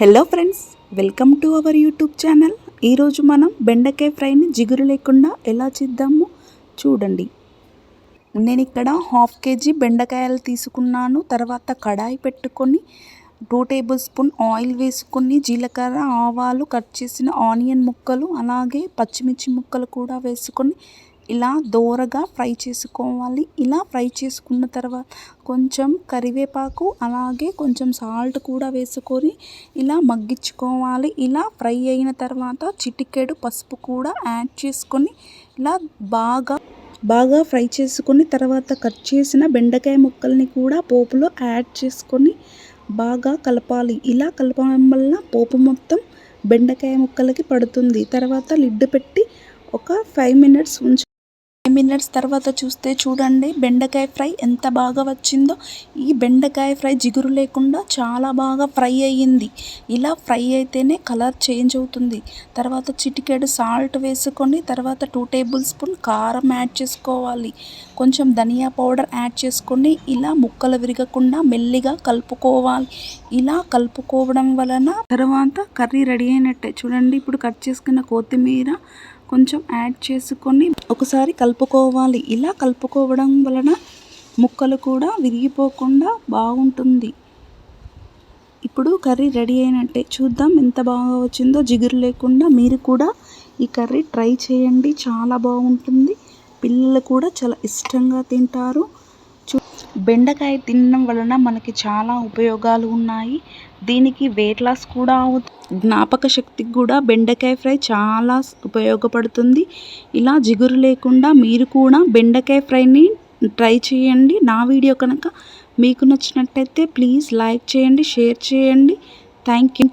Hello friends, welcome to our YouTube channel. ఈరోజు మనం బెండకాయ ఫ్రైని జిగురు లేకుండా ఎలా చేద్దామో చూడండి. నేను ఇక్కడ 1/2 kg బెండకాయలు తీసుకున్నాను. తర్వాత కడాయి పెట్టుకొని 2 టేబుల్ స్పూన్ ఆయిల్ వేసుకొని జీలకర్ర, ఆవాలు, కట్ చేసిన ఆనియన్ ముక్కలు, అలాగే పచ్చిమిర్చి ముక్కలు కూడా వేసుకొని ఇలా దోరగా ఫ్రై చేసుకోవాలి. ఇలా ఫ్రై చేసుకున్న తర్వాత కొంచెం కరివేపాకు, అలాగే కొంచెం సాల్ట్ కూడా వేసుకొని ఇలా మగ్గించుకోవాలి. ఇలా ఫ్రై అయిన తర్వాత చిటికెడు పసుపు కూడా యాడ్ చేసుకొని ఇలా బాగా ఫ్రై చేసుకొని తర్వాత కట్ చేసిన బెండకాయ ముక్కల్ని కూడా పోపులో యాడ్ చేసుకొని బాగా కలపాలి. ఇలా కలపడం వల్ల పోపు మొత్తం బెండకాయ ముక్కలకి పడుతుంది. తర్వాత లిడ్ పెట్టి ఒక 5 మినిట్స్ 5 మినిట్స్ తర్వాత చూస్తే చూడండి బెండకాయ ఫ్రై ఎంత బాగా వచ్చిందో. ఈ బెండకాయ ఫ్రై జిగురు లేకుండా చాలా బాగా ఫ్రై అయ్యింది. ఇలా ఫ్రై అయితేనే కలర్ చేంజ్ అవుతుంది. తర్వాత చిటికెడు సాల్ట్ వేసుకొని తర్వాత 2 టేబుల్ స్పూన్ కారం యాడ్ చేసుకోవాలి. కొంచెం ధనియా పౌడర్ యాడ్ చేసుకొని ఇలా ముక్కలు విరగకుండా మెల్లిగా కలుపుకోవాలి. ఇలా కలుపుకోవడం వలన తర్వాత కర్రీ రెడీ అయినట్టే. చూడండి, ఇప్పుడు కట్ చేసుకున్న కొత్తిమీర కొంచెం యాడ్ చేసుకొని ఒకసారి కలుపుకోవాలి. ఇలా కలుపుకోవడం వలన ముక్కలు కూడా విరిగిపోకుండా బాగుంటుంది. ఇప్పుడు కర్రీ రెడీ అయినట్టే. చూద్దాం ఎంత బాగా వచ్చిందో జిగురు లేకుండా. మీరు కూడా ఈ కర్రీ ట్రై చేయండి, చాలా బాగుంటుంది. పిల్లలు కూడా చాలా ఇష్టంగా తింటారు. బెండకాయ తినడం వలన మనకి చాలా ఉపయోగాలు ఉన్నాయి. దీనికి వెయిట్ లాస్ కూడా అవుతుంది. జ్ఞాపక శక్తికి కూడా బెండకాయ ఫ్రై చాలా ఉపయోగపడుతుంది. ఇలా జిగురు లేకుండా మీరు కూడా బెండకాయ ఫ్రైని ట్రై చేయండి. నా వీడియో కనుక మీకు నచ్చినట్టయితే ప్లీజ్ లైక్ చేయండి, షేర్ చేయండి. Thank you.